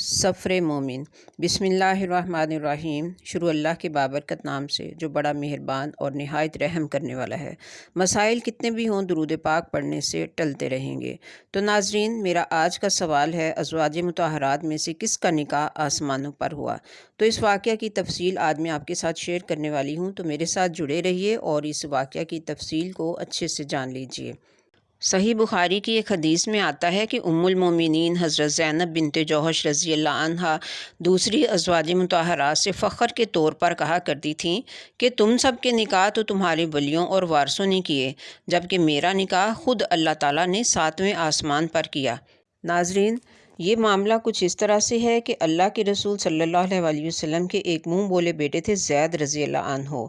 सफ़र मोमिन। बिस्मिल्लाहिर्रहमानिर्रहीम। शुरू अल्लाह के बाबरकत नाम से जो बड़ा मेहरबान और नहायत रहम करने वाला है। मसाइल कितने भी हों दुरूद पाक पढ़ने से टलते रहेंगे। तो नाजरीन, मेरा आज का सवाल है, अज़वाज मुतहरात में से किसका निकाह आसमानों पर हुआ? तो इस वाक़या की तफसील आज मैं आपके साथ शेयर करने वाली हूँ, तो मेरे साथ जुड़े रहिए और इस वाक़या की तफसील को अच्छे से जान लीजिए। सही बुखारी की एक हदीस में आता है कि उम्मुल मोमिनीन हज़रत ज़ैनब बिनते जौहश रज़ी अल्लाह अन्हा दूसरी अज़वाज मुतहरात से फ़ख्र के तौर पर कहा करती थीं कि तुम सब के निकाह तो तुम्हारे वलियों और वारसों ने किए, जबकि मेरा निकाह ख़ुद अल्लाह ताला ने सातवें आसमान पर किया। नाजरीन, ये मामला कुछ इस तरह से है कि अल्लाह के रसूल सल्लल्लाहु अलैहि वसल्लम के एक मुँह बोले बेटे थे ज़ैद रज़ी अल्लाह अन्हो।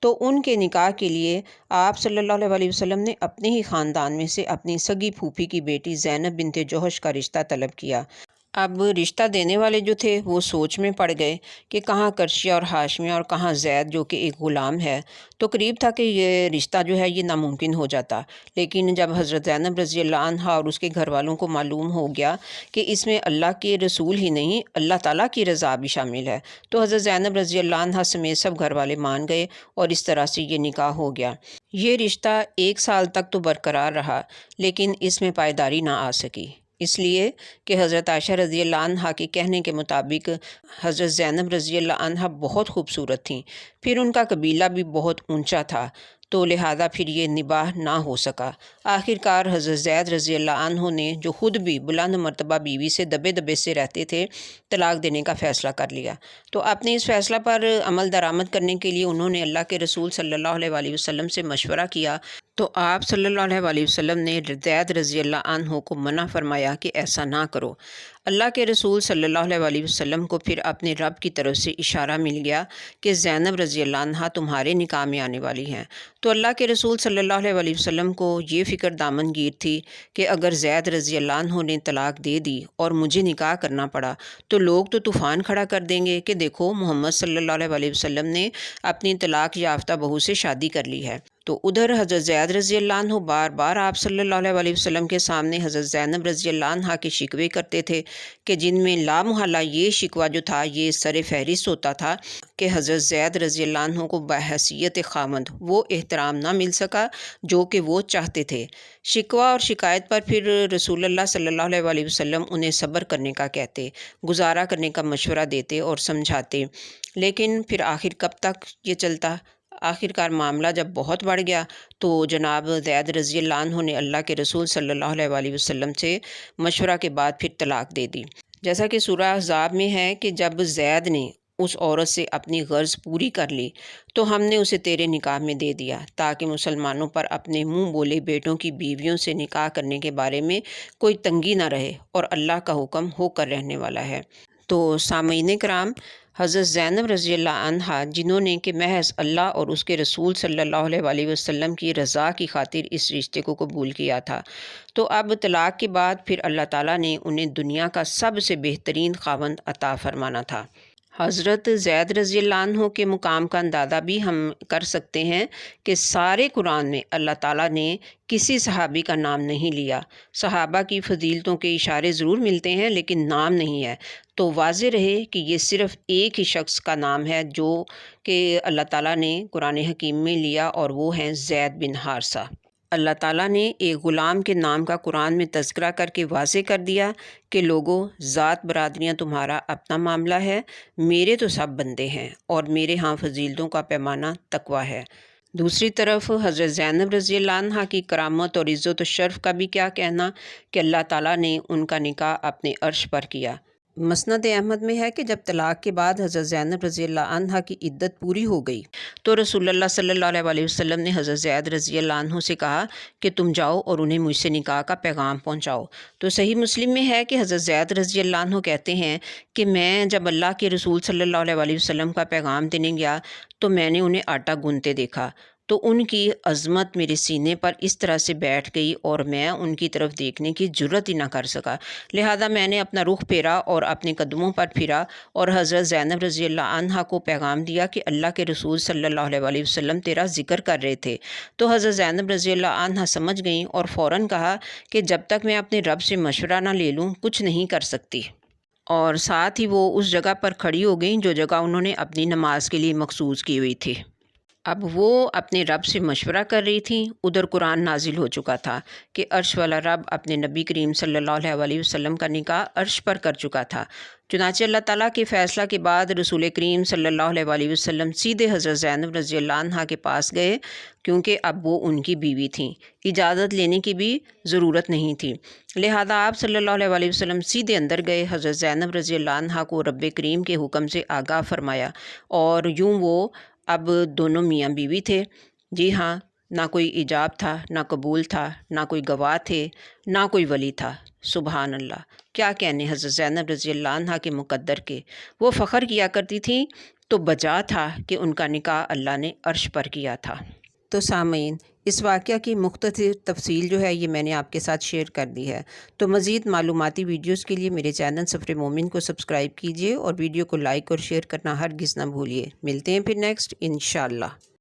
तो उनके निकाह के लिए आप सल्लल्लाहु अलैहि वसल्लम ने अपने ही ख़ानदान में से अपनी सगी फूफी की बेटी ज़ैनब बिनते जोहश का रिश्ता तलब किया। अब रिश्ता देने वाले जो थे वो सोच में पड़ गए कि कहाँ करशिया और हाशमिया और कहाँ ज़ैद जो कि एक ग़ुलाम है। तो करीब था कि ये रिश्ता जो है ये नामुमकिन हो जाता। लेकिन जब हज़रत ज़ैनब रज़ी अल्लाह अन्हा और उसके घर वालों को मालूम हो गया कि इसमें अल्लाह के रसूल ही नहीं अल्लाह ताला की रज़ा भी शामिल है, तो हज़रत ज़ैनब रज़ी अल्लाह अन्हा समेत सब घर वाले मान गए और इस तरह से ये निकाह हो गया। ये रिश्ता 1 साल तक तो बरकरार रहा, लेकिन इसमें पायदारी ना आ सकी, इसलिए कि हज़रत आयशा रज़ी अल्लाह अन्हा के कहने के मुताबिक हज़रत ज़ैनब रज़ी अल्लाह अन्हा बहुत खूबसूरत थीं, फिर उनका कबीला भी बहुत ऊंचा था, तो लिहाजा फिर ये निबाह ना हो सका। आखिरकार हज़रत ज़ैद रज़ी अल्लाह अन्हु ने, जो ख़ुद भी बुलंद मर्तबा बीवी से दबे दबे से रहते थे, तलाक़ देने का फ़ैसला कर लिया। तो अपने इस फ़ैसला पर अमल दरामद करने के लिए उन्होंने अल्लाह के रसूल सल्लल्लाहु अलैहि वसल्लम से मशवरा किया। तो आप सल्लल्लाहु अलैहि वसल्लम ने ज़ैद रज़ी अल्लाह अन्हु को मना फरमाया कि ऐसा ना करो। अल्लाह के रसूल सल्लल्लाहु अलैहि वसल्लम को फिर अपने रब की तरफ से इशारा मिल गया कि ज़ैनब रज़ी अल्लाह अन्हा तुम्हारे निकाह में आने वाली हैं। तो अल्लाह के रसूल सल्लल्लाहु अलैहि वसल्लम को ये फ़िक्र दामनगीर थी कि अगर ज़ैद रज़ी अल्लाह अन्हु ने तलाक़ दे दी और मुझे निकाह करना पड़ा तो लोग तो तूफ़ान खड़ा कर देंगे कि देखो मोहम्मद सल्लल्लाहु अलैहि वसल्लम ने अपनी तलाक़ याफ्ता बहू से शादी कर ली है। तो उधर हज़रत ज़ैद रज़ी अल्लाह अन्हु बार बार आप सल्लल्लाहु अलैहि वसल्लम के सामने हज़रत ज़ैनब रज़ी अल्लाह अन्हा के शिकवे करते थे कि जिनमें लामुहल्ला ये शिकवा जो था ये सर फ़हरिस्त होता था कि हज़रत ज़ैद रज़ी अल्लाह अन्हु को बहैसियत ख़ामद वो एहतराम ना मिल सका जो कि वो चाहते थे। शिकवा और शिकायत पर फिर रसूलुल्लाह सल्लल्लाहु अलैहि वसल्लम उन्हें सब्र करने का कहते, गुजारा करने का मशवरा देते और समझाते, लेकिन फिर आखिर कब तक ये चलता। आखिरकार मामला जब बहुत बढ़ गया तो जनाब ज़ैद रज़ी अल्लाह अन्हु ने अल्लाह के रसूल सल्लल्लाहु अलैहि वसल्लम से मशवरा के बाद फिर तलाक़ दे दी। जैसा कि सूरह अहज़ाब में है कि जब ज़ैद ने उस औरत से अपनी गर्ज़ पूरी कर ली तो हमने उसे तेरे निकाह में दे दिया ताकि मुसलमानों पर अपने मुँह बोले बेटों की बीवियों से निकाह करने के बारे में कोई तंगी ना रहे, और अल्लाह का हुक्म होकर रहने वाला है। तो सामईन कराम, हज़रत ज़ैनब रज़ी अल्लाह अन्हा जिन्होंने कि महज़ अल्लाह और उसके रसूल सल्लल्लाहु अलैहि वसल्लम की रज़ा की खातिर इस रिश्ते को कबूल किया था, तो अब तलाक़ के बाद फिर अल्लाह ताला ने उन्हें दुनिया का सबसे बेहतरीन ख़ावंद अता फ़रमाना था। हज़रत ज़ैद रज़ी अल्लाह अन्हु के मुकाम का अंदाज़ा भी हम कर सकते हैं कि सारे कुरान में अल्लाह ताला ने किसी सहाबी का नाम नहीं लिया। सहाबा की फ़जीलतों के इशारे ज़रूर मिलते हैं लेकिन नाम नहीं है, तो वाज़े रहे कि ये सिर्फ़ एक ही शख्स का नाम है जो कि अल्लाह ताला ने कुरान हकीम में लिया, और वो हैं ज़ैद बिन हारसा। अल्लाह ताला ने एक ग़ुलाम के नाम का कुरान में तज़किरा करके वाज़े कर दिया कि लोगों, ज़ात बरादरियाँ तुम्हारा अपना मामला है, मेरे तो सब बंदे हैं और मेरे यहाँ फ़जीलतों का पैमाना तकवा है। दूसरी तरफ हज़रत ज़ैनब रज़ी अल्लाह अन्हा की करामत और इज़्ज़त और शर्फ़ का भी क्या कहना कि अल्लाह ताला ने उनका निकाह अपने अर्श पर किया। मसनद अहमद में है कि जब तलाक़ के बाद हज़रत ज़ैनब रज़ी अल्लाह अन्हा की इद्दत पूरी हो गई तो रसूलुल्लाह सल्लल्लाहु अलैहि वसल्लम ने हज़रत ज़ैद रज़ी अल्लाह अन्हु से कहा कि तुम जाओ और उन्हें मुझसे निकाह का पैगाम पहुँचाओ। तो सही मुस्लिम में है कि हज़रत ज़ैद रज़ी अल्लाह अन्हु कहते हैं कि मैं जब अल्लाह के रसूल सल्लल्लाहु अलैहि वसल्लम का पैगाम देने गया तो मैंने उन्हें आटा गूँथते देखा, तो उनकी अज़मत मेरे सीने पर इस तरह से बैठ गई और मैं उनकी तरफ देखने की जुर्रत ही ना कर सका। लिहाजा मैंने अपना रुख फेरा और अपने कदमों पर फिरा और हज़रत ज़ैनब रज़ी अल्लाह अन्हा को पैगाम दिया कि अल्लाह के रसूल सल्लल्लाहु अलैहि वसल्लम तेरा ज़िक्र कर रहे थे। तो हज़रत ज़ैनब रज़ी अल्लाह अन्हा समझ गईं और फ़ौरन कहा कि जब तक मैं अपने रब से मशवरा ना ले लूँ कुछ नहीं कर सकती। اور ساتھ ہی وہ اس جگہ پر کھڑی ہو گئیں جو جگہ انہوں نے اپنی نماز کے لیے مخصوص کی ہوئی تھی۔ اب وہ اپنے رب سے مشورہ کر رہی تھیں، ادھر قرآن نازل ہو چکا تھا کہ عرش والا رب اپنے نبی کریم صلی اللہ علیہ وسلم کا نکاح عرش پر کر چکا تھا۔ چنانچہ اللہ تعالیٰ کے فیصلہ کے بعد رسول کریم صلی اللہ علیہ وسلم سیدھے حضرت زینب رضی اللہ عنہا کے پاس گئے، کیونکہ اب وہ ان کی بیوی تھیں، اجازت لینے کی بھی ضرورت نہیں تھی۔ لہذا آپ صلی اللہ علیہ وسلم سیدھے اندر گئے، حضرت زینب رضی اللہ عنہا کو رب کریم کے حکم سے آگاہ فرمایا، اور یوں وہ اب دونوں میاں بیوی تھے۔ جی ہاں، نہ کوئی ایجاب تھا، نہ قبول تھا، نہ کوئی گواہ تھے، نہ کوئی ولی تھا۔ سبحان اللہ، کیا کہنے حضرت زینب رضی اللہ عنہا کے مقدر کے۔ وہ فخر کیا کرتی تھیں تو بجا تھا کہ ان کا نکاح اللہ نے عرش پر کیا تھا۔ تو سامعین، اس واقعہ کی مختصر تفصیل جو ہے یہ میں نے آپ کے ساتھ شیئر کر دی ہے۔ تو مزید معلوماتی ویڈیوز کے لیے میرے چینل سفر مومن کو سبسکرائب کیجئے اور ویڈیو کو لائک اور شیئر کرنا ہرگز نہ بھولیے۔ ملتے ہیں پھر نیکسٹ انشاءاللہ۔